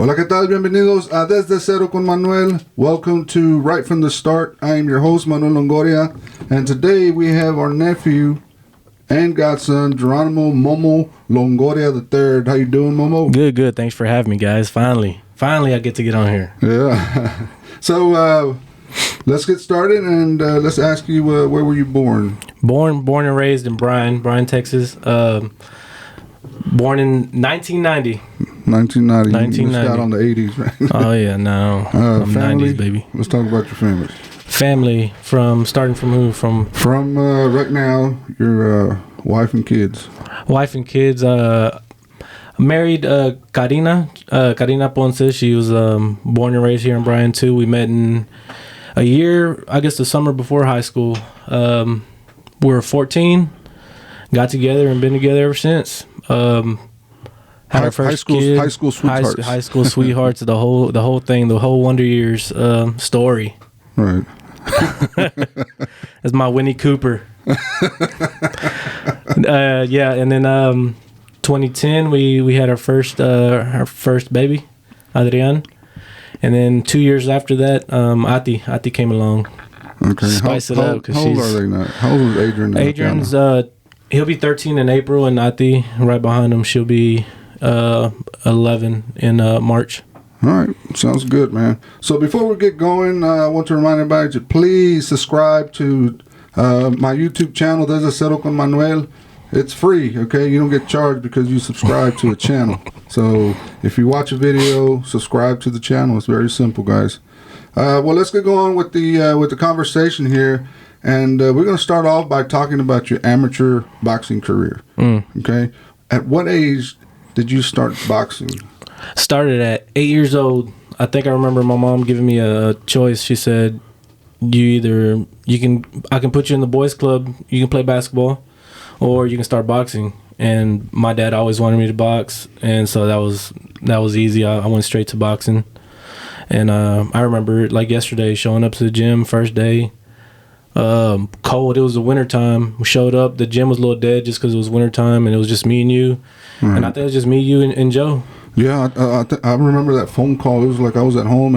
Hola, ¿qué tal? Bienvenidos a Desde Cero con Manuel. Welcome to Right from the Start. I am your host, Manuel Longoria, and today we have our nephew and godson, Geronimo Momo Longoria III. How you doing, Momo? Good. Thanks for having me, guys. Finally, I get to get on here. Yeah. So let's get started, and let's ask you, where were you born? Born and raised in Bryan, Texas. Born in 1990. 1990. You missed out on the 80s, right? Oh, yeah, no. I'm family? 90s, baby. Let's talk about your family. Family, starting from who? From right now, your wife and kids. Wife and kids. Married Karina Ponce. She was born and raised here in Bryan, too. We met in a year, I guess the summer before high school. We were 14. Got together and been together ever since. Had our first kid, high school sweethearts. High school sweethearts. the whole thing, the whole Wonder Years story. Right. That's my Winnie Cooper. Yeah, and then 2010 we had our first baby, Adrian, and then 2 years after that, Ati came along. Okay. Spice it up. How old are they now? How old is Adrian now? Adrian's he'll be 13 in April, and Ati right behind him, she'll be 11 in March. All right. Sounds good, man. So before we get going, I want to remind everybody to please subscribe to my YouTube channel, Desde Cero con Manuel. It's free, okay? You don't get charged because you subscribe to a channel. So if you watch a video, subscribe to the channel. It's very simple, guys. Well, let's get going with the conversation here. And we're going to start off by talking about your amateur boxing career. Okay? At what age did you start boxing? Started at 8 years old. I think I remember my mom giving me a choice. She said, I can put you in the boys club, you can play basketball, or you can start boxing. And my dad always wanted me to box, and so that was easy. I went straight to boxing. And I remember like yesterday showing up to the gym first day. Cold. It was the winter time. We showed up. The gym was a little dead just because it was winter time, and it was just me and you. Right. And I think it was just me, you, and Joe. Yeah, I remember that phone call. It was like I was at home,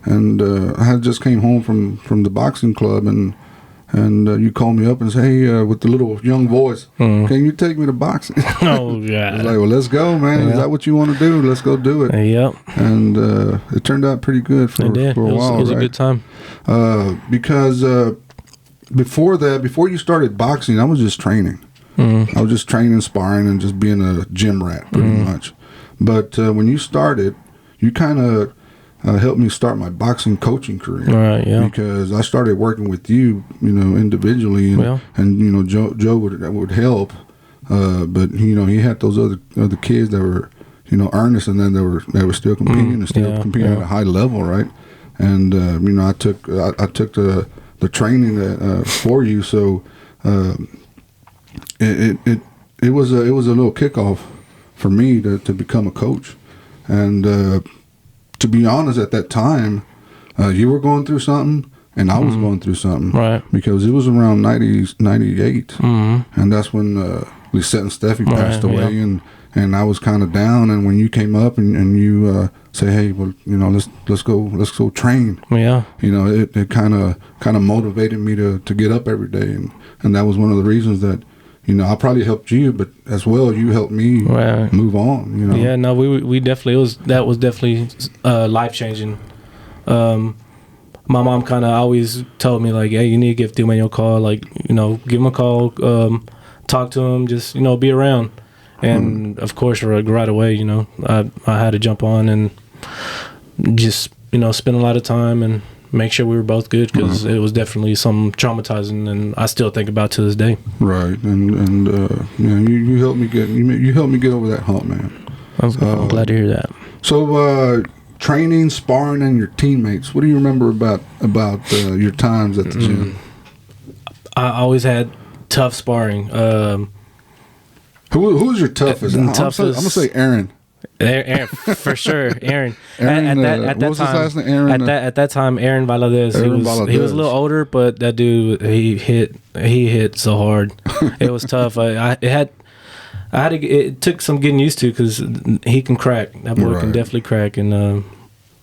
and I had just came home from the boxing club, and you called me up and said, "Hey, with the little young voice, can you take me to boxing?" Oh yeah. I was like, "Well, let's go, man. Is that what you want to do? Let's go do it." Yep. And it turned out pretty good for a while. It was a good time. Because before you started boxing, I was just training. I was just training, sparring, and just being a gym rat, pretty much. But when you started, you kind of helped me start my boxing coaching career. Right, yeah. Because I started working with you, individually, and Joe would help. But he had those other kids that were, earnest, and then they were still competing and competing at a high level, right? And I took the training for you, so it was a little kickoff for me to become a coach. And to be honest, at that time, you were going through something, and I was going through something, right? Because it was around 98, and that's when Lisette and Steffi passed away, and I was kind of down. And when you came up and you say, "Hey, well, let's go train," it kind of motivated me to get up every day, and that was one of the reasons that I probably helped you, but as well you helped me move on. Yeah, no, we definitely that was definitely life changing. My mom kind of always told me like, "Hey, you need to give Theo a call. Like, give him a call, talk to him, just be around." And of course, right away, I had to jump on and just spend a lot of time and make sure we were both good, because it was definitely some traumatizing, and I still think about to this day. Right, and you helped me get over that hump, man. I'm glad to hear that. So training, sparring, and your teammates. What do you remember about your times at the gym? I always had tough sparring. Who was your toughest? I'm gonna say Aaron. Aaron, for sure, Aaron. Aaron, at that what was time, his last name? Aaron. At that time, Aaron Valadez. He was a little older, but that dude, he hit so hard. It was tough. I It took some getting used to because he can crack. That boy can definitely crack. And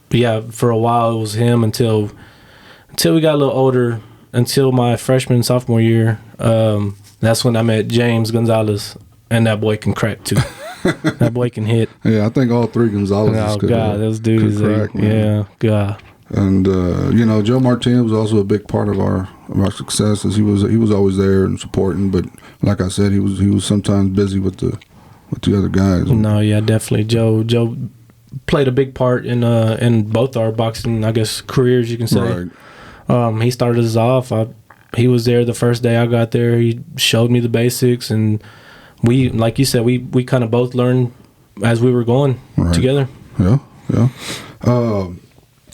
but yeah, for a while it was him until we got a little older. Until my freshman and sophomore year, that's when I met James Gonzalez, and that boy can crack too. That boy can hit. Yeah, I think all three Gonzalez's could. Oh God, those dudes. Crack, yeah, God. And you know, Joe Martinez was also a big part of our success, as he was always there and supporting. But like I said, he was sometimes busy with the other guys. No, yeah, definitely. Joe played a big part in both our boxing, I guess, careers, you can say. Right. He started us off. He was there the first day I got there. He showed me the basics, and we, like you said, we kind of both learned as we were going together. Yeah.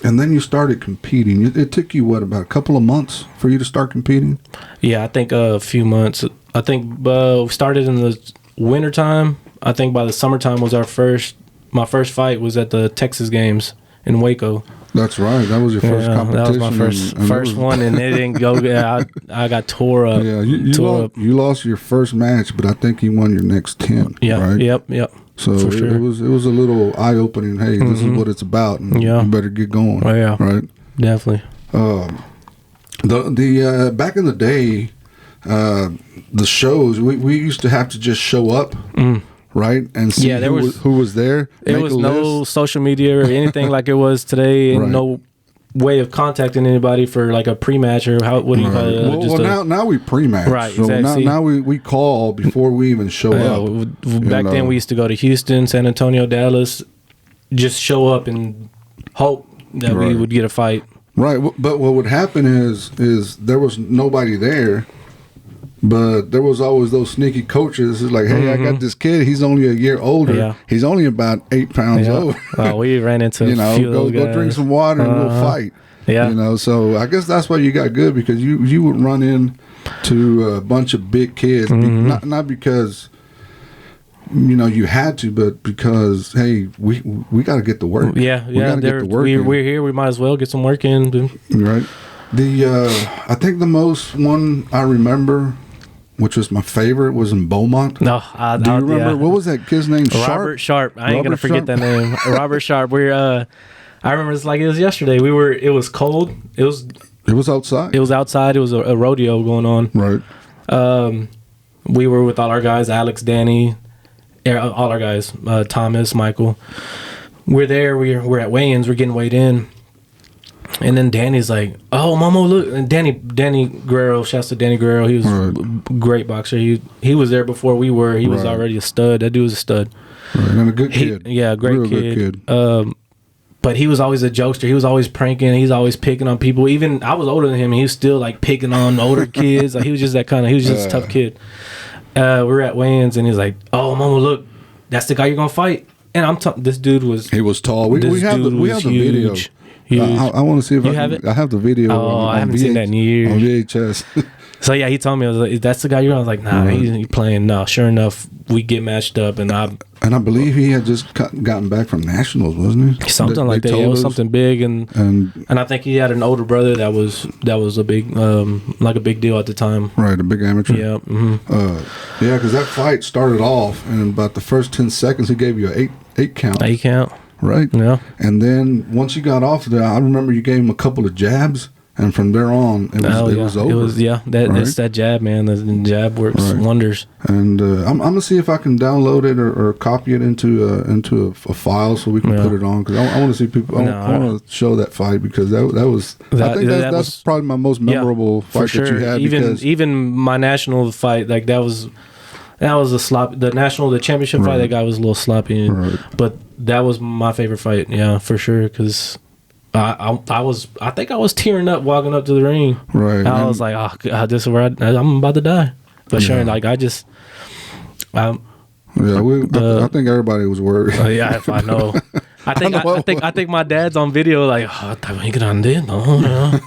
And then you started competing. It took you, about a couple of months for you to start competing? Yeah, I think a few months. I think we started in the wintertime. I think by the summertime was my first fight was at the Texas Games in Waco. That's right. That was your first competition. That was my first one, and it didn't go. I got tore up. Yeah, you lost your first match, but I think you won your next 10. Yeah. Right? Yep. So it was a little eye opening. Hey, this is what it's about, and you better get going. Oh, yeah. Right. Definitely. The back in the day, the shows we used to have to just show up. Right, and see who was there. There was no social media or anything like it was today, and no way of contacting anybody for like a pre-match or what do you call it? Well, now we pre-match. Right, so exactly. Now we call before we even show up. Back then we used to go to Houston, San Antonio, Dallas, just show up and hope that we would get a fight. Right, but what would happen is there was nobody there. But there was always those sneaky coaches. It's like, hey, I got this kid. He's only a year older. Yeah. He's only about 8 pounds over. We ran into a few go drink some water and we'll fight. Yeah. So I guess that's why you got good, because you would run into a bunch of big kids, not because you had to, but because hey, we got to get to work. Yeah. We got to get to work. We're here. We might as well get some work in. Right. I think the most one I remember, which was my favorite, was in Beaumont. No, do you remember what was that kid's name? Robert Sharp. I ain't gonna forget that name. Robert Sharp. I remember it's like it was yesterday. It was cold. It was outside. It was outside. It was a rodeo going on. Right. We were with all our guys, Alex, Danny, all our guys, Thomas, Michael. We're there. We're at weigh-ins. We're getting weighed in. And then Danny's like, "Oh, Momo, look!" And Danny Guerrero, shouts to Danny Guerrero. He was a great boxer. He was there before we were. He was already a stud. That dude was a stud. Right. And a good kid. Great kid. But he was always a jokester. He was always pranking. He's always picking on people. Even I was older than him, and he was still like picking on older kids. Like, he was just that kind of. He was just a tough kid. We were at weigh-ins, and he's like, "Oh, Momo, look, that's the guy you're gonna fight." And this dude was. He was tall. We have the video. I want to see if I have it. I have the video. Oh, I haven't seen that in years. On VHS. So yeah, he told me, I was like, "That's the guy you're on." I was like, "Nah, he's playing." No, sure enough, we get matched up, and I believe he had just gotten back from nationals, wasn't he? Something like that. Yeah, it was something big, and I think he had an older brother that was a big like a big deal at the time. Right, a big amateur. Yeah. Yeah, because that fight started off, and about the first 10 seconds, he gave you an eight count. 8 count. Right. Yeah. And then once you got off there, I remember you gave him a couple of jabs, and from there on, it was over. It was It's that jab, man. The jab works wonders. And I'm gonna see if I can download it or copy it into a file so we can put it on, because I want to see people. I want to show that fight, because that was. I think that's probably my most memorable fight that you had. Even my national fight, like that was a slop. The championship fight, that guy was a little sloppy, but that was my favorite fight. Yeah, for sure, because I think I was tearing up walking up to the ring. Right. I was like, oh God, this is where I'm about to die. But sure, like I just. I think everybody was worried. Yeah, I know. I think my dad's on video like, oh, no.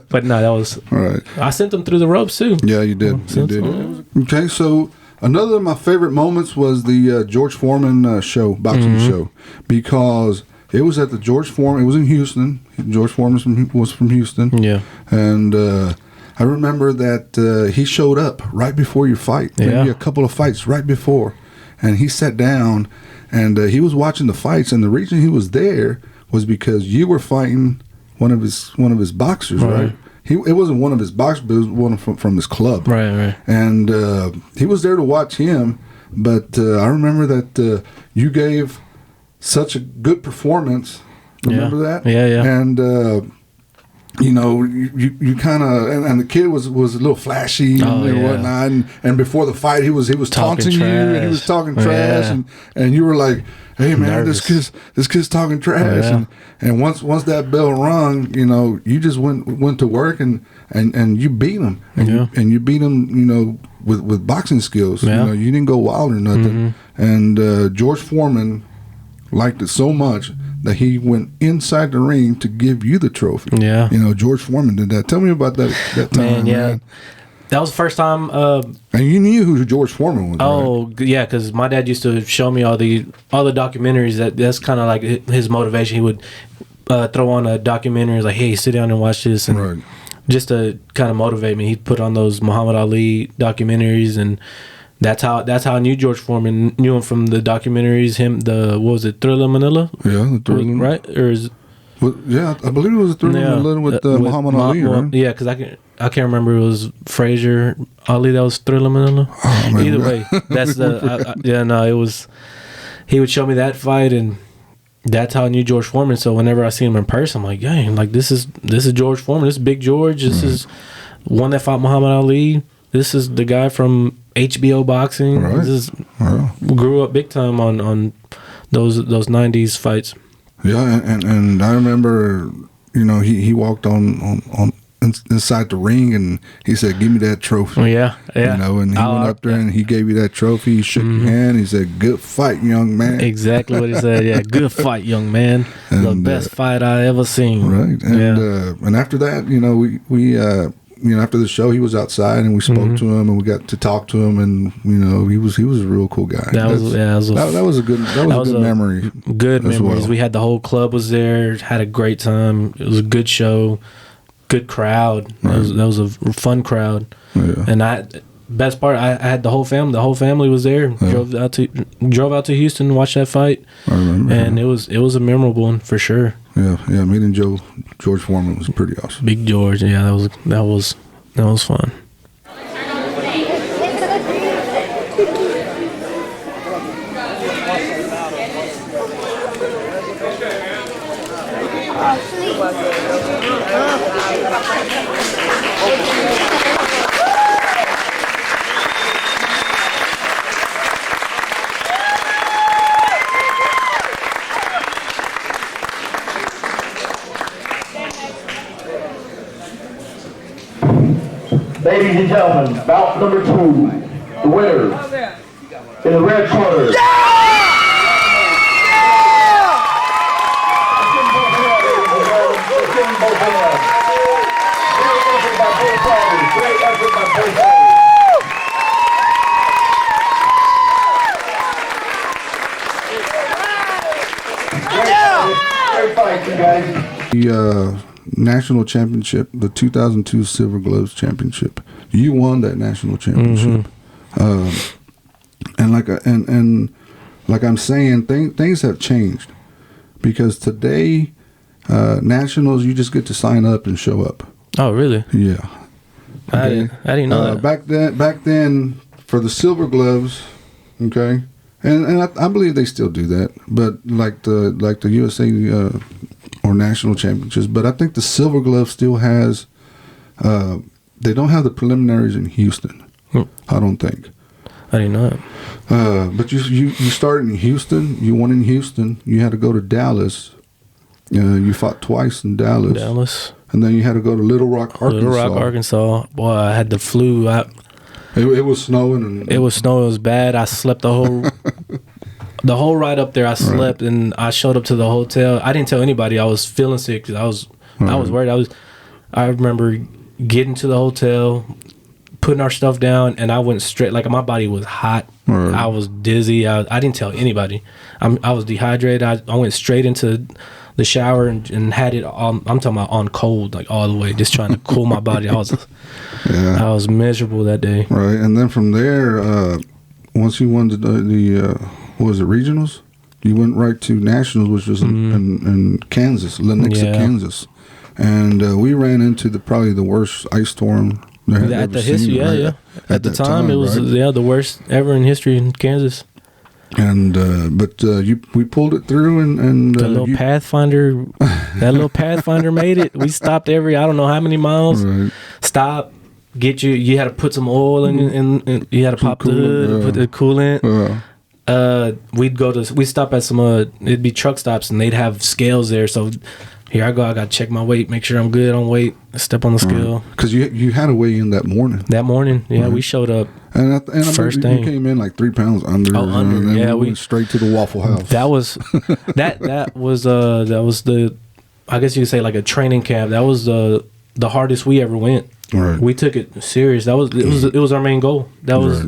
But no, that was right. I sent him through the ropes too. Yeah, you did. You did. Okay, so another of my favorite moments was the George Foreman boxing show, because it was at the George Foreman. It was in Houston. George Foreman was from Houston. Yeah, and I remember that he showed up right before your fight, maybe a couple of fights right before, and he sat down and he was watching the fights. And the reason he was there was because you were fighting one of his boxers, right? It wasn't one of his boxers, but it was one from his club, right. And he was there to watch him. But I remember that you gave such a good performance. Remember that? Yeah. And you know, you kind of, and the kid was a little flashy and whatnot, and before the fight he was taunting you, and he was talking trash, and you were like, hey man, this kid's talking trash, and once that bell rung, you know, you just went to work and you beat him, and you beat him, you know, with boxing skills. You know, you didn't go wild or nothing, and George Foreman liked it so much that he went inside the ring to give you the trophy. Yeah. You know, George Foreman did that. Tell me about that time, man. That was the first time. And you knew who George Foreman was, right? Yeah, because my dad used to show me all the documentaries. That's kind of like his motivation. He would throw on a documentary, like, hey, sit down and watch this. And just to kind of motivate me, he'd put on those Muhammad Ali documentaries, and that's how I knew George Foreman. Knew him from the documentaries. What was it, Thriller Manila? Yeah, the Thriller, right? Or I believe it was Thriller Manila with Muhammad Ali, right? Yeah, because I can't remember. It was Frazier Ali that was Thriller Manila. Oh, man. Either way, that's it was. He would show me that fight, and that's how I knew George Foreman. So whenever I see him in person, I'm like, dang, like this is George Foreman. This is Big George. This is one that fought Muhammad Ali. This is the guy from HBO boxing. Right. This is grew up big time on those 90s fights. Yeah, and I remember, you know, he walked on inside the ring and he said, "Give me that trophy." Yeah. You know, and he went up there and he gave you that trophy. He shook your hand. He said, "Good fight, young man." Exactly what he said. Yeah, good fight, young man. And, the best fight I ever seen. Right. And and after that, you know, we you know, after the show, he was outside and we spoke to him and we got to talk to him, and you know, he was a real cool guy. That was a good memory. Good memories. Well. We had the whole club was there, had a great time. It was a good show, good crowd. Right. That was a fun crowd. Yeah. And best part, I had the whole family. The whole family was there. Yeah. Drove out to Houston to watch that fight. I remember. And it was a memorable one for sure. Yeah, meeting George Foreman was pretty awesome. Big George, yeah, that was fun. Ladies and gentlemen, bout number 2, the winner in the red corner. Great fight, you guys. The national championship, the 2002 Silver Gloves Championship. You won that national championship, and like I'm saying, things have changed because today, nationals, you just get to sign up and show up. Oh, really? Yeah. Okay. I didn't know that. Back then, for the Silver Gloves, okay, and I believe they still do that, but like the USA or national championships, but I think the Silver Glove still has. They don't have the preliminaries in Houston. I don't think. I didn't know it. But you started in Houston. You won in Houston. You had to go to Dallas. You fought twice in Dallas. And then you had to go to Little Rock, Arkansas. Boy, I had the flu. It was snowing. It was snowing. It was bad. I slept the whole ride up there. I slept, and I showed up to the hotel. I didn't tell anybody I was feeling sick because I was worried. I remember getting to the hotel, putting our stuff down, and I went straight. Like, my body was hot. I was dizzy. I didn't tell anybody. I was dehydrated. I went straight into the shower and had it on. I'm talking about on cold, like all the way, just trying to cool my body. I was miserable that day. Right, and then from there, once you won the what was it, regionals? You went right to nationals, which was in Kansas, Lenexa, Kansas, and we ran into probably the worst ice storm at the history. Right? At the time, it was the worst ever in history in Kansas. And we pulled it through, and the little Pathfinder, made it. We stopped every I don't know how many miles. Right. Stop. You had to put some oil in, and you had to pop the hood, put the coolant. We'd stop at some it'd be truck stops, and they'd have scales there. So here I go, I got to check my weight, make sure I'm good on weight, step on the scale. Because you had to weigh in that morning. We showed up. And first thing, you came in like 3 pounds under. Oh, under. And then we went straight to the Waffle House. That was that was the, I guess you could say, like a training camp. That was the hardest we ever went. Right. We took it serious. It was our main goal. That was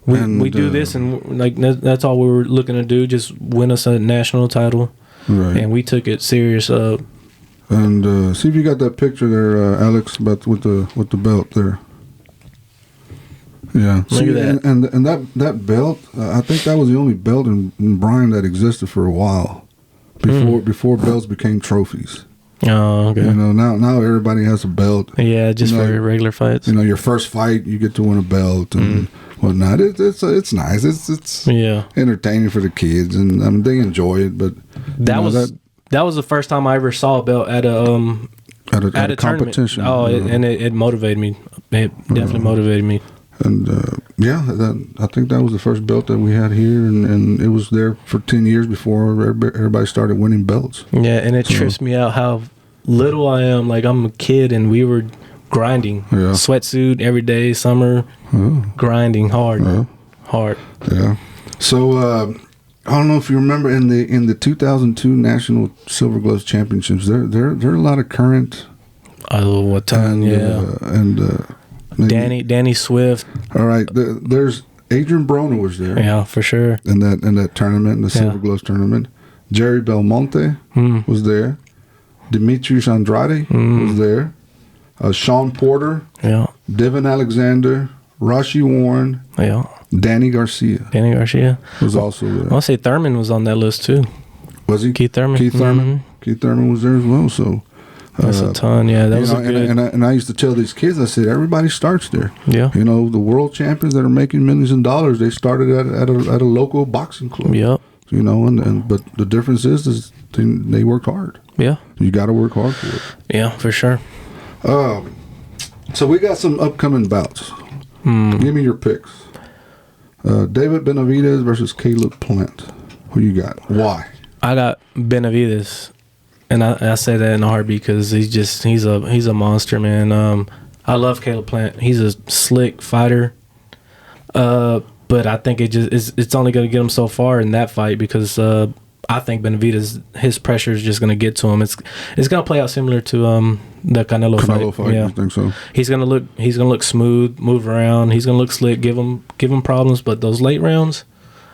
we do this, and like that's all we were looking to do, just win us a national title. Right. And we took it serious. And see if you got that picture there, Alex, about with the belt there. Yeah. See, and that belt, I think that was the only belt in Bryan that existed for a while before belts became trophies. Oh, okay. Now everybody has a belt. Yeah, just for regular fights. Your first fight, you get to win a belt and whatnot. It's nice. It's entertaining for the kids, and they enjoy it. But that was the first time I ever saw a belt at a competition. Oh, and it motivated me. It definitely motivated me. And I think that was the first belt that we had here, and it was there for 10 years before everybody started winning belts. Yeah, and it trips me out how little I am. Like, I'm a kid, and we were grinding. Yeah. Sweatsuit every day, summer, grinding hard. Yeah. Hard. Yeah. So, I don't know if you remember in the 2002 National Silver Gloves Championships, there are a lot of current. Oh, what time? Danny Swift. All right, there's Adrian Broner was there. Yeah, for sure. In that tournament, in the Silver Gloves tournament, Jerry Belmonte was there. Demetrius Andrade was there. Sean Porter. Yeah. Devin Alexander. Rashi Warren. Yeah. Danny Garcia. Was also there. I want to say Thurman was on that list too. Was he? Keith Thurman. Keith Thurman was there as well. So. That's a ton, yeah. That was a good. And I used to tell these kids, I said, everybody starts there. Yeah. The world champions that are making millions of dollars, they started at a local boxing club. Yep. But the difference is they worked hard. Yeah. You got to work hard for it. Yeah, for sure. So we got some upcoming bouts. Give me your picks. David Benavidez versus Caleb Plant. Who you got? Why? I got Benavidez. And I say that in a heartbeat because he's a monster, man. I love Caleb Plant. He's a slick fighter. But I think it's only going to get him so far in that fight because I think Benavidez, his pressure is just going to get to him. It's going to play out similar to the Canelo fight. Yeah. I think so. He's going to look smooth, move around. He's going to look slick, give him problems. But those late rounds,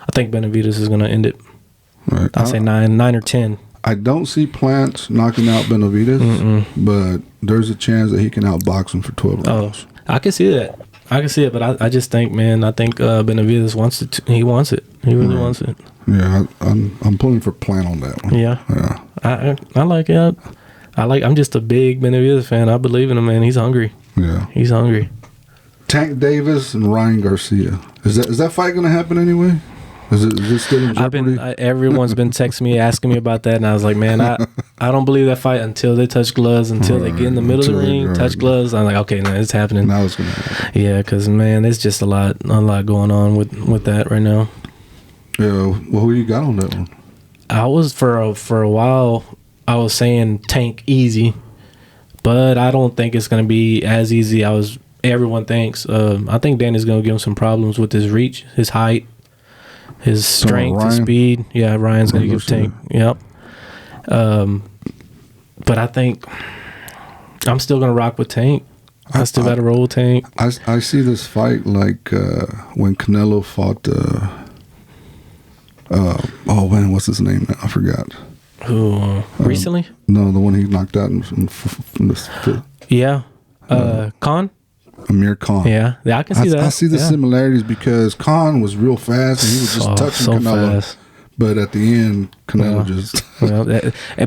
I think Benavidez is going to end it. Right. I'll say 9 or 10. I don't see Plant knocking out Benavidez, but there's a chance that he can outbox him for 12 rounds. I can see that. But I just think, man, Benavidez wants it. He wants it. He really wants it. Yeah, I'm pulling for Plant on that one. Yeah. I like it. I'm just a big Benavidez fan. I believe in him, man. He's hungry. Yeah. He's hungry. Tank Davis and Ryan Garcia. Is that fight going to happen anyway? Is it still in jeopardy? Everyone's been texting me, asking me about that, and I was like, man, I don't believe that fight until they touch gloves, until they get in the middle of the ring, touch gloves. I'm like, okay, no, it's happening. Now it's going to happen. Yeah, because, man, there's just a lot going on with that right now. Yeah, well, who you got on that one? I was, for a while, I was saying Tank easy, but I don't think it's going to be as easy as everyone thinks. I think Danny's going to give him some problems with his reach, his height. His strength, his speed. Yeah, Ryan's going to give Tank. Yep. But I think I'm still going to rock with Tank. I still got to roll with Tank. I see this fight like when Canelo fought, what's his name now? I forgot. Who recently? No, the one he knocked out in the fifth. Yeah. Khan? Amir Khan. Yeah, I can see that. I see the similarities because Khan was real fast and he was just touching Canelo. Fast. But at the end, Canelo just...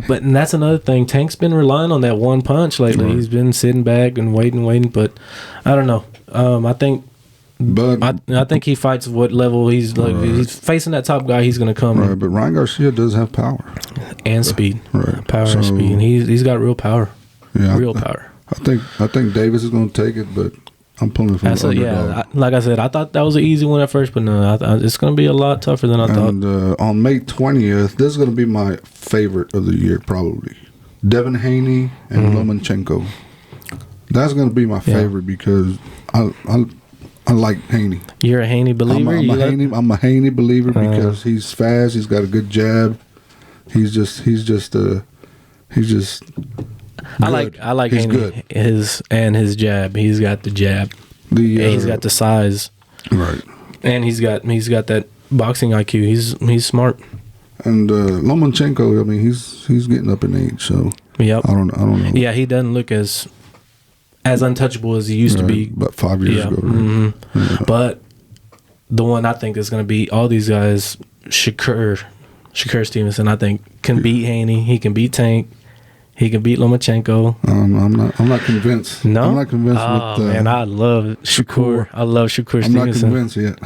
but that's another thing. Tank's been relying on that one punch lately. Right. He's been sitting back and waiting. But I don't know. I think... But I think he fights what level he's like. Right. He's facing that top guy. He's going to come. Right, but Ryan Garcia does have power and speed. Right, power and speed, and he's got real power. Yeah, real power. I think Davis is going to take it, but I'm pulling from the underdog. Yeah, like I said, I thought that was an easy one at first, but no, it's going to be a lot tougher than I thought. And on May 20th, this is going to be my favorite of the year, probably. Devin Haney and Lomachenko. That's going to be my favorite because I like Haney. You're a Haney believer? I'm a Haney believer because he's fast. He's got a good jab. He's just good. I like he's Haney. Good. His jab. He's got the jab. He's got the size. Right. And he's got that boxing IQ. He's smart. And Lomachenko, I mean, he's getting up in age, so yep. I don't know. Yeah, he doesn't look as untouchable as he used to be. About 5 years ago. Right? Mm-hmm. Yeah. But the one I think is going to beat all these guys, Shakur Stevenson, I think can beat Haney. He can beat Tank. He can beat Lomachenko. I'm not convinced. No, I'm not convinced. Man, I love Shakur. I love Shakur Stevenson. I'm not convinced yet.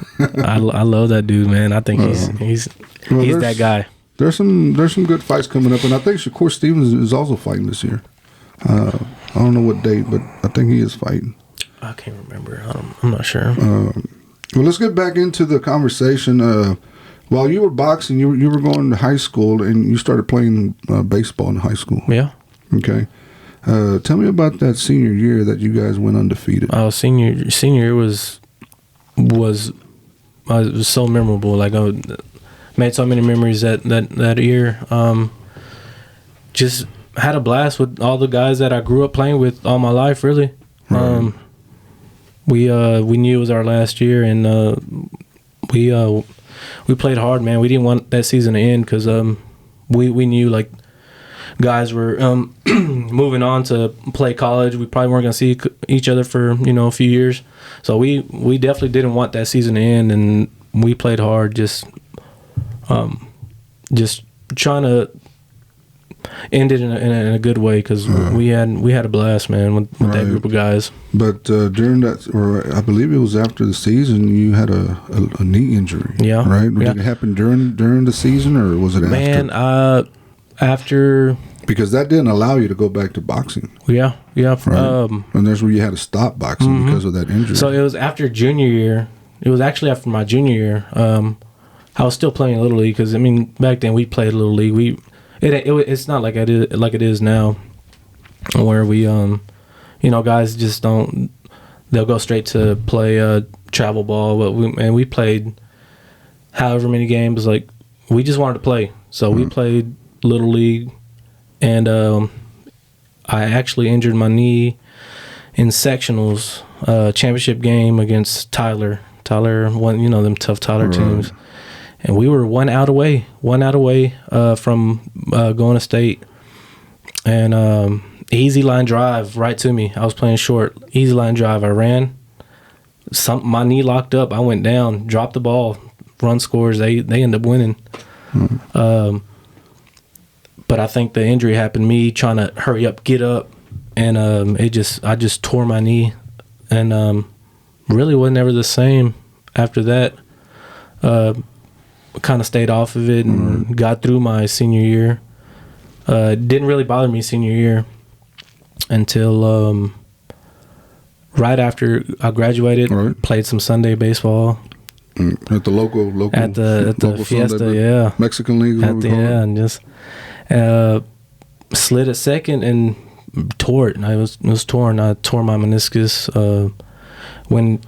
I love that dude, man. I think he's that guy. There's some good fights coming up, and I think Shakur Stevens is also fighting this year. I don't know what date, but I think he is fighting. I can't remember. I'm not sure. Well, let's get back into the conversation. While you were boxing, you were going to high school, and you started playing baseball in high school. Yeah. Okay. Tell me about that senior year that you guys went undefeated. Senior year was so memorable. Like I made so many memories that year. Just had a blast with all the guys that I grew up playing with all my life, really. Right. We knew it was our last year, and we played hard, man. We didn't want that season to end because we knew like guys were moving on to play college. We probably weren't going to see each other for a few years, so we definitely didn't want that season to end, and we played hard, just trying to end it in a good way because we had a blast, man, with that group of guys. But during that, or I believe it was after the season, you had a knee injury. Yeah, right. Yeah. Did it happen during the season, or was it after? Man, after. Because that didn't allow you to go back to boxing. Yeah. Right? And that's where you had to stop boxing because of that injury. So it was after junior year. It was actually after my junior year. I was still playing Little League because, I mean, back then we played Little League. It's not like it is now, where we guys just don't. They'll go straight to play travel ball, but we played however many games. Like we just wanted to play, so we played Little League, and I actually injured my knee in sectionals championship game against Tyler. Tyler, them tough Tyler teams. And we were one out away from going to state. And easy line drive right to me. I was playing short. Easy line drive. I ran. My knee locked up. I went down, dropped the ball, run scores. They end up winning. But I think the injury happened, me trying to hurry up, get up. And I just tore my knee. And really wasn't ever the same after that. Kind of stayed off of it and got through my senior year. It didn't really bother me senior year until right after I graduated. Right. Played some Sunday baseball at the local at the local Fiesta, Sunday, Mexican League. And just slid a second and tore it. And it was torn. I tore my meniscus when.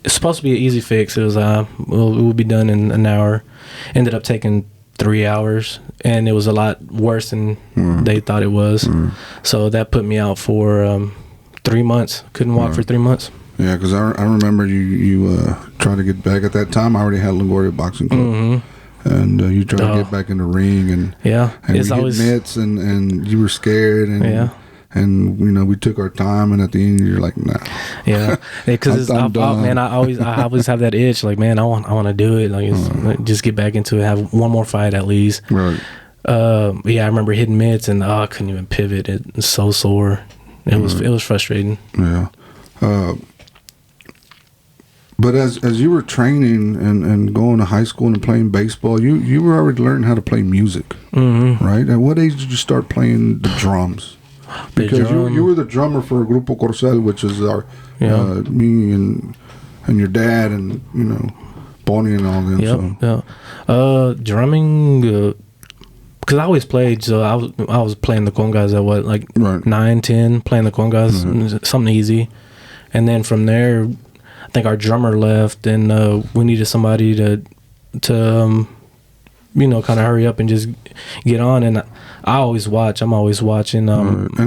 It's supposed to be an easy fix. It was it will be done in an hour. Ended up taking 3 hours, and it was a lot worse than they thought it was. So that put me out for 3 months. Couldn't walk for 3 months. Yeah, because I remember you tried to get back at that time. I already had Longoria Boxing Club, and you tried to get back in the ring, and it's we always hit mitts, and you were scared, and and we took our time, and at the end you're like, nah. Because man, I always have that itch, like, man, I want to do it, like, just get back into it, have one more fight at least. Right. I remember hitting mitts, and I couldn't even pivot. It was so sore. It was frustrating. Yeah. But as you were training and going to high school and playing baseball, you were already learning how to play music, right? At what age did you start playing the drums? Because you were the drummer for Grupo Corcel, which is our me and your dad and Bonnie and all them. Drumming. Because I always played, so I was playing the congas at what, like 9, 10, playing the congas, something easy, and then from there, I think our drummer left, and we needed somebody to kind of hurry up and just get on. And I always watch. I'm always watching. And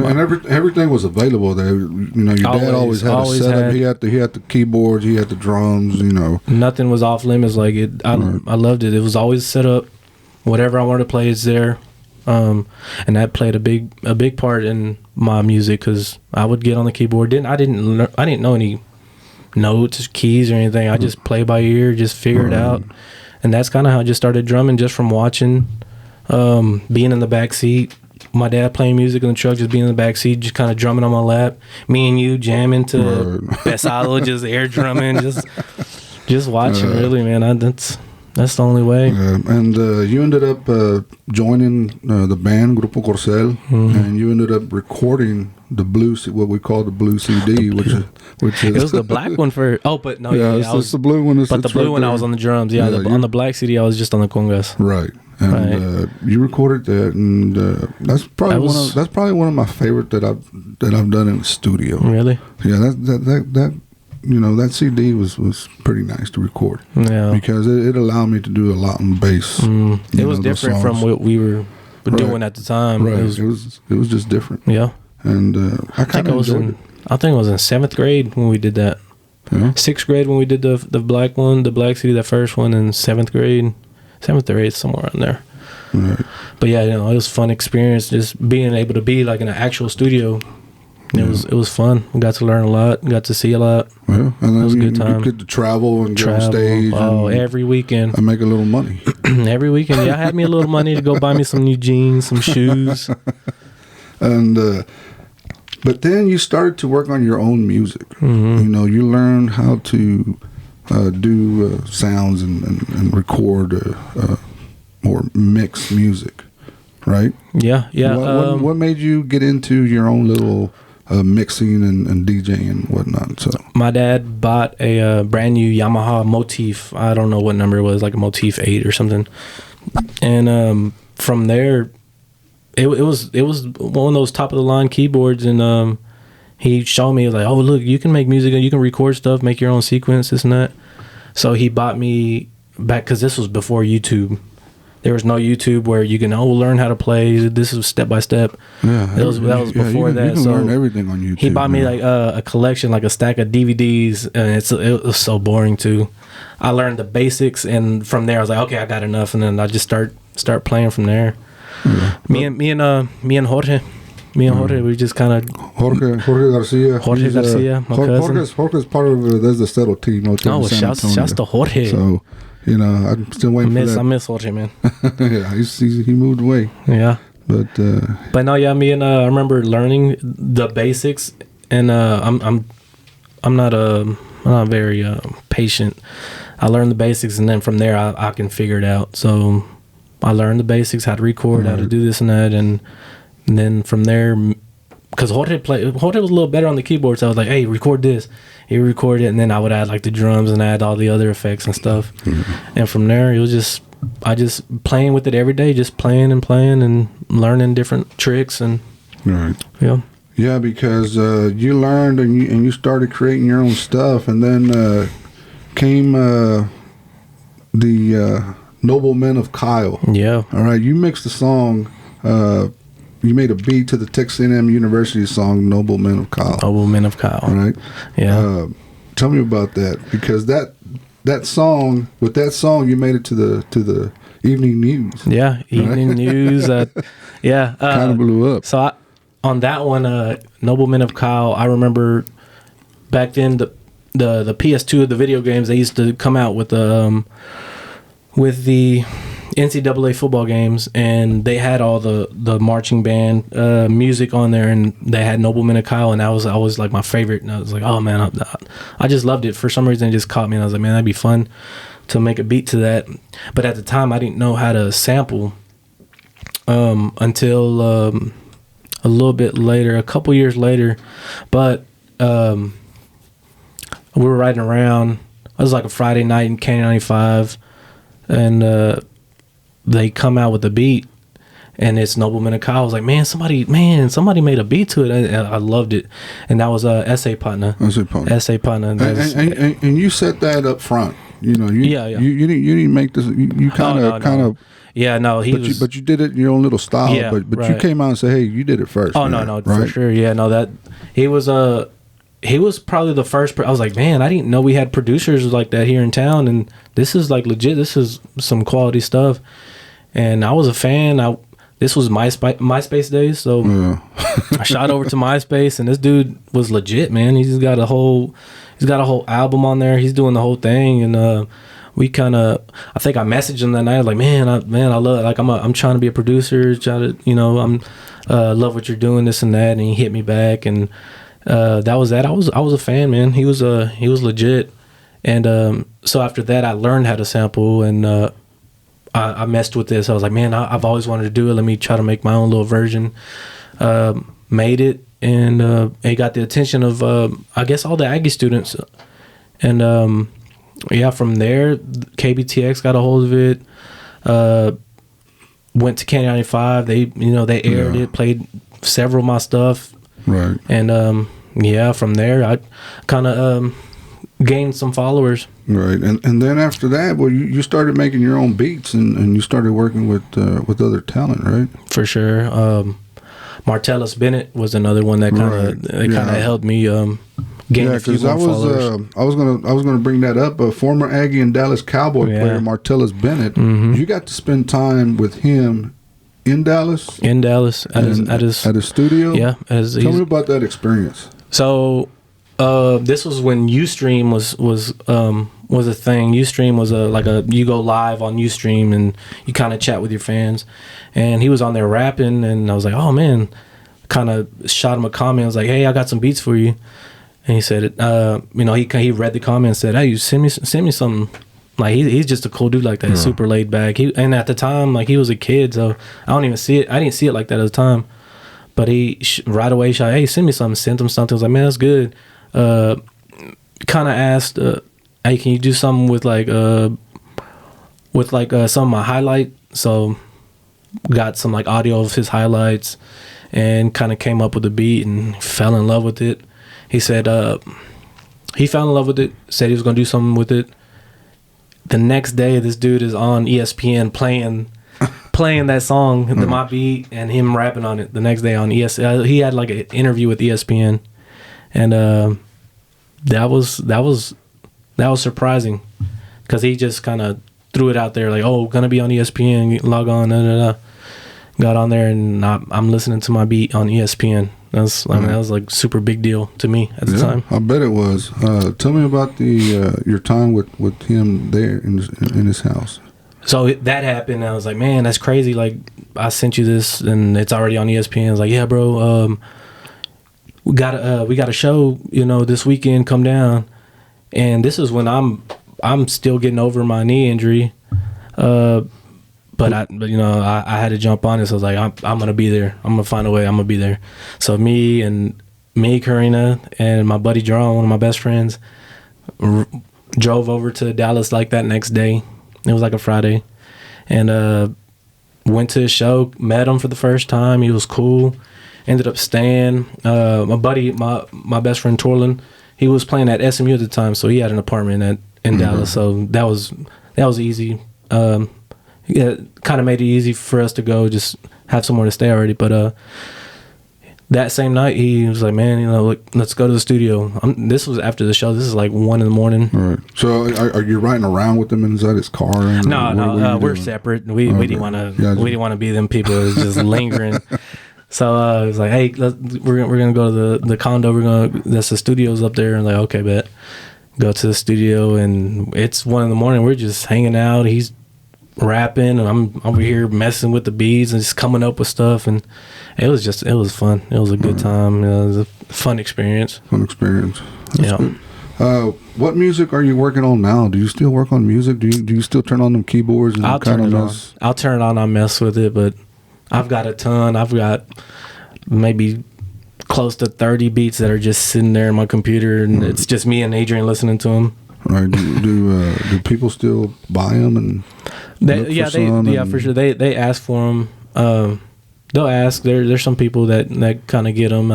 everything was available there. Your dad always had a setup. He had the keyboards. He had the drums. Nothing was off limits. Like it, I loved it. It was always set up. Whatever I wanted to play is there, and that played a big part in my music, because I would get on the keyboard. I didn't know any notes, keys, or anything. I just play by ear, just figure it out, and that's kind of how I just started drumming, just from watching, being in the back seat. My dad playing music in the truck, just being in the back seat, just kind of drumming on my lap. Me and you jamming to Pesado, just air drumming, just watching. Really, man, that's the only way. And you ended up joining the band Grupo Corcel, and you ended up recording the blue, what we call the blue CD, which is it was the black one for. Oh, but no, it's the blue one. But the blue one, I was on the drums. On the black CD, I was just on the congas. Right, and you recorded that, and that's probably one of my favorite that I've done in the studio. Really? Yeah, that CD was pretty nice to record. Yeah, because it allowed me to do a lot on bass. It was different from what we were doing at the time. Right, it was just different. Yeah, and I kind of enjoyed it. I think it was in 7th grade when we did that. Yeah. 6th grade when we did the black one, the black CD, that first one, and 7th grade, 7th or 8th, somewhere around there. Right. But yeah, it was a fun experience, just being able to be like in an actual studio. It was fun. We got to learn a lot. Got to see a lot. Yeah, and then it was a good time. You get to travel and go on stage. Oh, every weekend. And make a little money. Every weekend. Yeah, I had me a little money to go buy me some new jeans, some shoes. And but then you started to work on your own music. You learned how to do sounds and record or mix music, right? Yeah. What made you get into your own little mixing and DJing and whatnot? So my dad bought a brand new Yamaha Motif. I don't know what number it was, like a Motif 8 or something. And from there, it was one of those top of the line keyboards, and he showed me, like, oh, look, you can make music and you can record stuff, make your own sequence, this and that. So he bought me back, because this was before YouTube. There was no YouTube where you can learn how to play. This is step by step. Yeah, that was before that. You can learn everything on YouTube. He bought me like a collection, like a stack of DVDs, and it was so boring too. I learned the basics, and from there I was like, okay, I got enough, and then I just start playing from there. Yeah. Me and Jorge, we just kind of Jorge Garcia. Jorge Garcia, my cousin. Jorge's part of the Desde Cero team. Oh, shouts to Jorge. So, I'm still waiting for that. I miss Jorge, man. Yeah, he moved away. Yeah. But no, yeah, me and I remember learning the basics, and I'm not very patient. I learned the basics, and then from there I can figure it out. So I learned the basics, how to record, how to do this and that, and then from there, because Jorge was a little better on the keyboard, so I was like, hey, record this. He recorded it, and then I would add like the drums and add all the other effects and stuff. And from there, it was I just playing with it every day, just playing and learning different tricks and yeah, because you learned and you started creating your own stuff, and then came the Noblemen of Kyle. Yeah. All right, you mixed the song. You made a beat to the Texas A&M University song "Noblemen of Kyle." Noblemen of Kyle. All right. Yeah. Tell me about that, because that song, you made it to the Evening News. Yeah, Evening News. Yeah. Kind of blew up. So on that one, Noblemen of Kyle, I remember back then the PS2 of the video games, they used to come out with the NCAA football games, and they had all the marching band music on there, and they had Noblemen of Kyle, and that was always like my favorite. And I was like, oh man, I just loved it. For some reason, it just caught me, and I was like, man, that'd be fun to make a beat to that. But at the time, I didn't know how to sample until a little bit later, a couple years later. But we were riding around. It was like a Friday night in Canyon 95, and they come out with a beat, and it's Noblemen of Kyle. I was like, man, somebody made a beat to it, and I loved it. And that was S.A. Partner. S.A. Partner. And you set that up front. You know, you didn't make this. You kind of. Yeah, no, but you did it in your own little style. Yeah, but right. You came out and said, hey, you did it first. Oh, man, no, right? for sure. Yeah, no, that he was probably the first. I was like, man, I didn't know we had producers like that here in town, and this is like legit. This is some quality stuff, and I was a fan. This was MySpace days, so I shot over to MySpace, and this dude was legit, man. He's got a whole album on there. He's doing the whole thing, and we kind of, I think I messaged him that night, like, man, I love, like, I'm trying to be a producer, I'm love what you're doing, this and that, and he hit me back, and that was that. I was a fan, man. He was legit, and so after that, I learned how to sample, and I messed with this. I was like, man, I've always wanted to do it. Let me try to make my own little version. Made it, and it got the attention of I guess all the Aggie students, and yeah, from there, KBTX got a hold of it. Went to Canyon 95. They aired it, played several of my stuff. Right. And yeah, from there, I kind of gained some followers. Right. And then after that, well, you started making your own beats, and you started working with other talent, right? For sure. Martellus Bennett was another one that kind of helped me. Yeah, because I was gonna bring that up. A former Aggie and Dallas Cowboy player, Martellus Bennett. Mm-hmm. You got to spend time with him in Dallas. At his studio. Yeah. Tell me about that experience. So, this was when Ustream was a thing. Ustream was you go live on Ustream and you kind of chat with your fans. And he was on there rapping, and I was like, oh man. Kind of shot him a comment. I was like, hey, I got some beats for you. And he said, he read the comment and said, hey, you send me something. Like, he's just a cool dude like that, super laid back. And at the time, like, he was a kid, so I don't even see it. I didn't see it like that at the time. But he right away shot, hey, send me something. Sent him something. I was like, man, that's good. Kind of asked, hey, can you do something with some of my highlight? So got some like audio of his highlights and kind of came up with a beat and fell in love with it. He said he fell in love with it, said he was going to do something with it. The next day, this dude is on ESPN playing that song, my beat, and him rapping on it. The next day on ESPN, he had like an interview with ESPN, and that was surprising because he just kind of threw it out there like, oh, gonna be on ESPN, log on, got on there, and I'm listening to my beat on ESPN. That was like super big deal to me at the time. I bet it was. Tell me about your time with him there in his house. So that happened, and I was like, man, that's crazy. Like, I sent you this, and it's already on ESPN. I was like, yeah, bro, we got a show, this weekend. Come down. And this is when I'm still getting over my knee injury. But I had to jump on it. So I was like, I'm gonna be there. I'm gonna find a way. I'm gonna be there. So me, Karina, and my buddy Jerome, one of my best friends, drove over to Dallas like that next day. It was like a Friday, and went to his show. Met him for the first time. He was cool. Ended up staying. My buddy, my best friend Torlin, he was playing at SMU at the time, so he had an apartment in Dallas. So that was easy. Yeah, kind of made it easy for us to go, just have somewhere to stay already. But that same night, he was like, "Man, look, let's go to the studio." This was after the show. This is like 1 in the morning. All right. So, are you riding around with him inside his car? No, we're separate. We didn't want to. We didn't want to be them people that was just lingering. So it was like, "Hey, we're gonna go to the condo. That's the studios up there." And like, okay, bet. Go to the studio, and it's 1 in the morning. We're just hanging out. He's rapping, and I'm over here messing with the beats and just coming up with stuff, and it was fun. It was a good time. It was a fun experience. That's yeah. Good. What music are you working on now? Do you still work on music? Do you still turn on them keyboards and I'll turn it on. I'll turn it on. I mess with it, but I've got a ton. I've got maybe close to 30 beats that are just sitting there in my computer, and it's just me and Adrian listening to them. Right? Do people still buy them and? For sure. They ask for them. They'll ask. There's some people that kind of get them,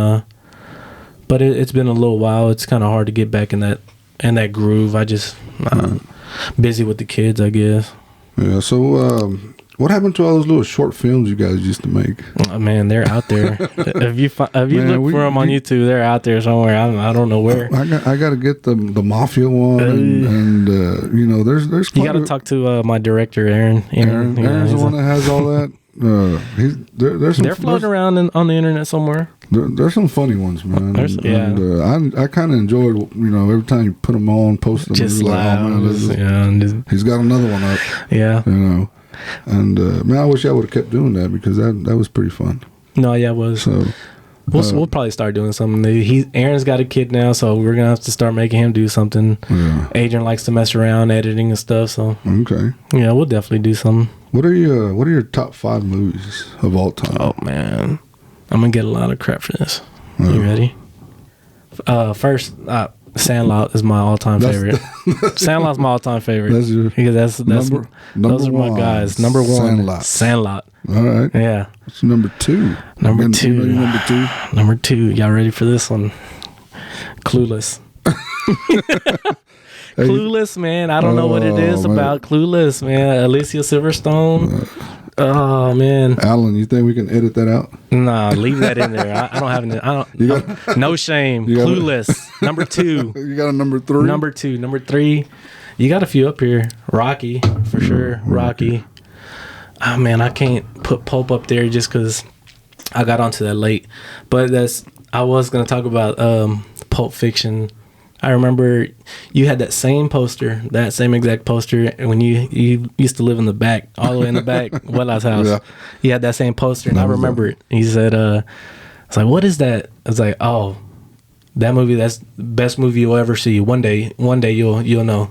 but it's been a little while. It's kind of hard to get back in that groove. I just busy with the kids, I guess. Yeah. So, what happened to all those little short films you guys used to make? Oh, man, they're out there. If you look for them on YouTube, they're out there somewhere. I don't know where. I got to get the mafia one, and there's. You got to talk to my director, Aaron. Aaron's the one that has all that. They're floating around on the internet somewhere. There's some funny ones, man. I kind of enjoyed, every time you put them on, post them. Just he's got another one up. Yeah. And man, I wish I would have kept doing that because that was pretty fun. No, yeah, it was. So we'll probably start doing something. Aaron's got a kid now, so we're gonna have to start making him do something. Yeah. Adrian likes to mess around editing and stuff, so okay. Yeah, we'll definitely do something. What are your top 5 movies of all time? Oh man, I'm gonna get a lot of crap for this. You ready? First, Sandlot is my all-time favorite. Sandlot's my all-time favorite. Because those are my guys. Number 1, Sandlot. All right. Yeah. What's number 2? Number 2. Number 2. Number 2. Y'all ready for this one? Clueless. Clueless, man. I don't know what it is about Clueless, man. Alicia Silverstone. Oh man, Alan, you think we can edit that out? Nah, leave that in there. I don't have any. No shame. Clueless. Number 2. You got a number 3. Number 2. Number 3. You got a few up here. Rocky for sure. Rocky. Oh man, I can't put Pulp up there just because I got onto that late. But I was gonna talk about Pulp Fiction. I remember you had that same exact poster when you used to live in the back, all the way in the back, Wellhouse house. Yeah. You had that same poster, and I remember it. He said, "I was like, what is that?" I was like, "Oh, that movie. That's the best movie you'll ever see. One day you'll know."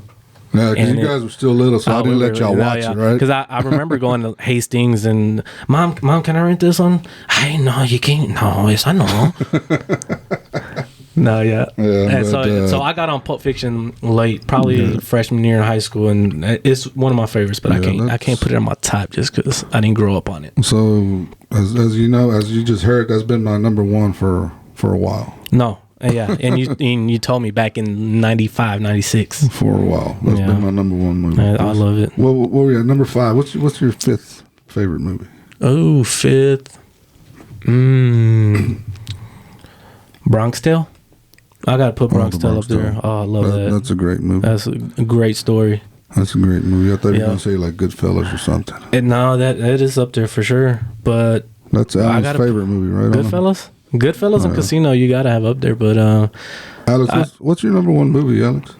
Yeah, because you guys were still little, so I didn't let y'all watch it, right? Because I remember going to Hastings and, Mom, can I rent this one? Hey, no, you can't. No, yes, I know. No, yeah. And so I got on Pulp Fiction late, probably freshman year in high school, and it's one of my favorites. But I can't put it on my top just because I didn't grow up on it. So as you know, as you just heard, that's been my number 1 for a while. No, yeah, and you told me back in 95, 96. For a while, that's been my number 1 movie. I love it. Well, we at number 5. What's your 5th favorite movie? Oh, 5th. Bronx Tale. I gotta put Bronx Tale up there. Oh, I love that. That's a great movie. That's a great story. That's a great movie. I thought you were gonna say like Goodfellas or something. No, that is up there for sure. But that's Alan's favorite movie, right? Goodfellas and Casino. You gotta have up there. But Alex, what's your number 1 movie, Alex?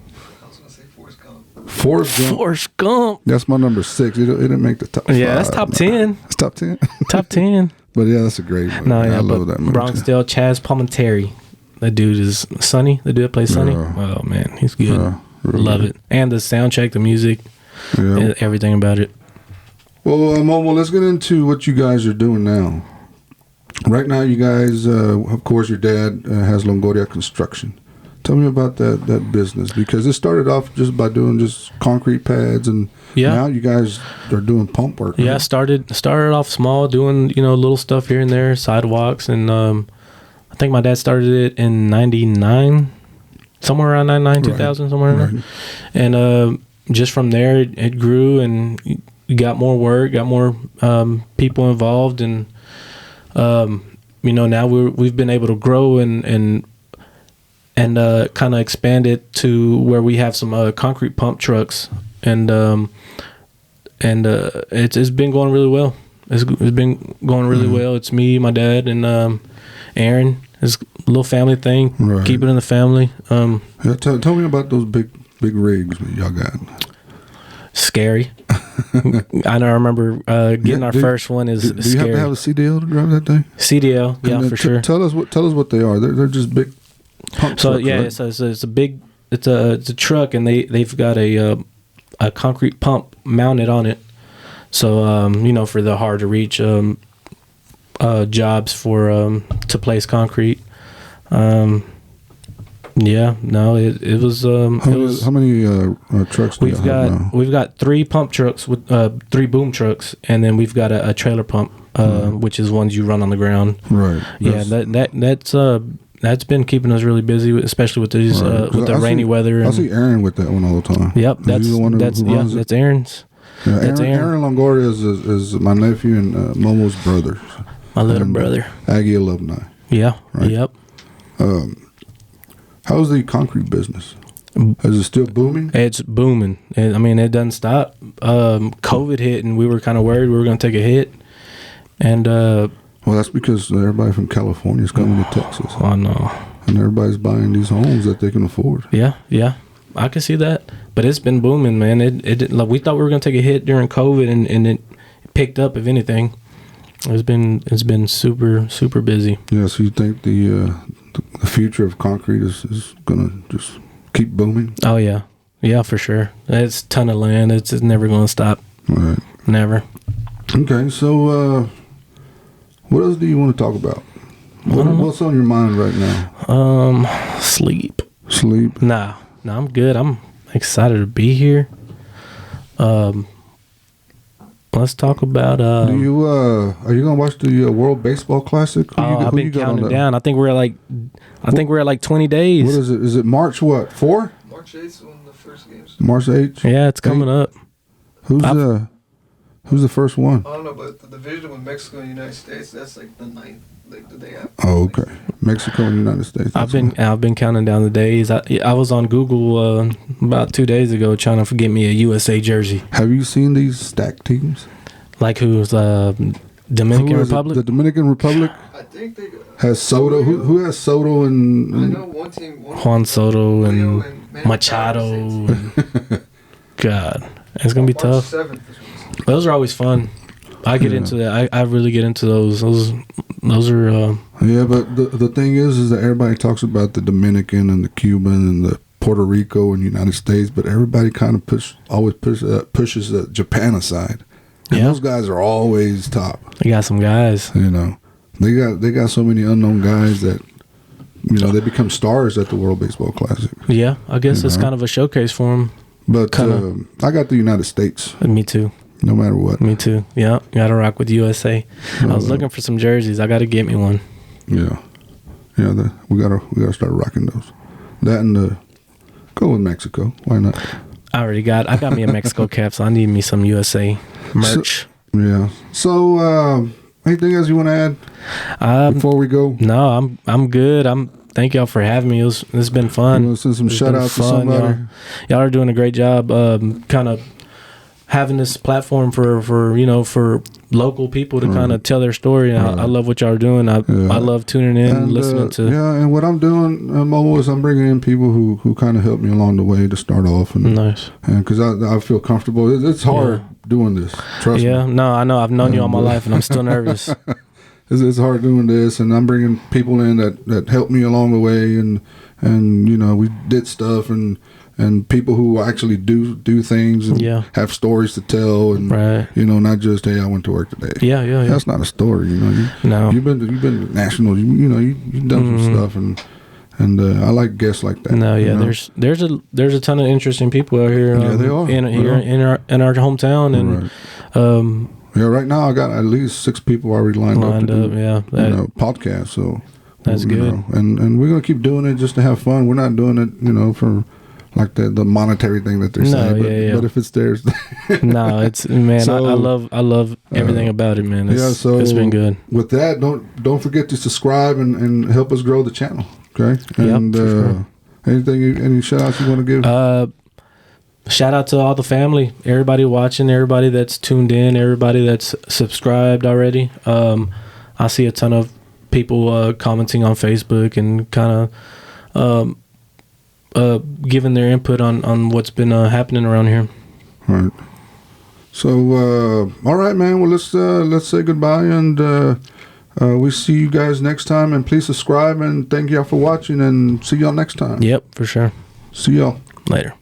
I was gonna say Forrest Gump. Forrest Gump. That's my number 6. It didn't make the top 5. Yeah, that's top 10. It's top 10. Top 10. But yeah, that's a great movie. No, yeah, I love that movie. Bronx Tale, Chaz Palminteri. That dude is Sonny. The dude that plays Sonny. Oh man, he's good. Really love it. And the soundtrack, the music, everything about it. Well, Momo, let's get into what you guys are doing now. Right now, you guys, of course, your dad has Longoria Construction. Tell me about that business, because it started off just by doing just concrete pads, and now you guys are doing pump work. Yeah, right? started off small, doing little stuff here and there, sidewalks, and I think my dad started it in 99, somewhere around 99, 2000, somewhere around there. And just from there, it grew, and you got more work, got more people involved, and now we've been able to grow and kind of expand it to where we have some concrete pump trucks, and it's been going really well. It's been going really well. It's me, my dad, and Aaron. It's a little family thing. Right. Keep it in the family. Yeah, tell me about those big rigs that y'all got. Scary. I know. I remember getting our first one is do you scary. have to have a CDL to drive that thing? CDL, yeah, for sure. Tell us what they are. They're just big pump So trucks, yeah, right? it's a big it's a truck, and they've got a concrete pump mounted on it. So for the hard to reach jobs for to place concrete. Yeah, no, it was. How many trucks do you have now? We've got 3 pump trucks with 3 boom trucks, and then we've got a trailer pump, which is ones you run on the ground. Right. Yeah, that's been keeping us really busy, especially with these with the rainy weather. I see Aaron with that one all the time. Yep, that's Aaron's. Yeah, That's Aaron Longoria is my nephew and Momo's brother. My little brother. Aggie alumni. Yeah. Right. Yep. How's the concrete business? Is it still booming? It's booming. It doesn't stop. COVID hit, and we were kind of worried we were going to take a hit. And well, that's because everybody from California is coming to Texas. I know. And everybody's buying these homes that they can afford. Yeah. I can see that. But it's been booming, man. Like, we thought we were going to take a hit during COVID, and it picked up, if anything. It's been super, super busy. Yeah, so you think the future of concrete is going to just keep booming? Oh, yeah. Yeah, for sure. It's a ton of land. It's never going to stop. All right. Never. Okay, so what else do you want to talk about? What's on your mind right now? Sleep. Sleep? Nah, I'm good. I'm excited to be here. Let's talk about. Are you gonna watch the World Baseball Classic? I've been counting down. I think we're at like 20 days. What is it? Is it March what? 4? March 8th is when the first game's. March 8th. Yeah, it's coming up. Who's the first one? I don't know, but the division with Mexico and the United States, that's like the 9th, like the day after. Oh, okay. Mexico and United States. I've been counting down the days. I was on Google about 2 days ago trying to get me a USA jersey. Have you seen these stacked teams? Like who's Dominican Republic? The Dominican Republic I think they has Soto. Who has Soto and? I know one team. Juan Soto and Manny Machado. And God, it's gonna be March tough. 7th is when it's- Those are always fun. I get into that. I really get into those. Those are. Yeah, but the thing is that everybody talks about the Dominican and the Cuban and the Puerto Rico and United States, but everybody kind of pushes Japan aside. And Yeah. those guys are always top. They got some guys. They got so many unknown guys that they become stars at the World Baseball Classic. Yeah, I guess it's kind of a showcase for them. But I got the United States. Me too. No matter what. Me too. Yeah, gotta rock with USA. I was looking for some jerseys. I gotta get me one. Yeah. We gotta start rocking those. That and go with Mexico. Why not? I got me a Mexico cap, so I need me some USA merch. So anything else you want to add before we go? No, I'm good. Thank y'all for having me. It's been fun. You want to send some shout outs to somebody? Y'all are doing a great job. Kind of having this platform for local people to kind of tell their story. And I love what y'all are doing. I love tuning in and listening to. Yeah, and what I'm doing, Momo, is I'm bringing in people who kind of helped me along the way to start off. And, nice. And because I feel comfortable. It's hard doing this. Trust me. Yeah, no, I know. I've known you all my life, and I'm still nervous. It's hard doing this, and I'm bringing people in that helped me along the way, and we did stuff, and people who actually do things and have stories to tell, and not just, hey, I went to work today. Yeah. That's not a story, No, you've been national. You've done some stuff, and I like guests like that. No, yeah, there's a ton of interesting people out here. Yeah, they are in our hometown, and right now I got at least 6 people already lined up to do, podcasts. So that's good. And we're gonna keep doing it just to have fun. We're not doing it, like the monetary thing that they're No, saying. yeah. But if it's theirs, No, it's man. So, I love everything about it, man. so it's been good. With that, don't forget to subscribe and help us grow the channel. Okay, and for sure. any shout outs you want to give? Shout out to all the family, everybody watching, everybody that's tuned in, everybody that's subscribed already. I see a ton of people commenting on Facebook and kind of giving their input on what's been happening around here. All right. So, all right, man. Well, let's say goodbye, and we see you guys next time. And please subscribe, and thank y'all for watching, and see y'all next time. Yep, for sure. See y'all Later.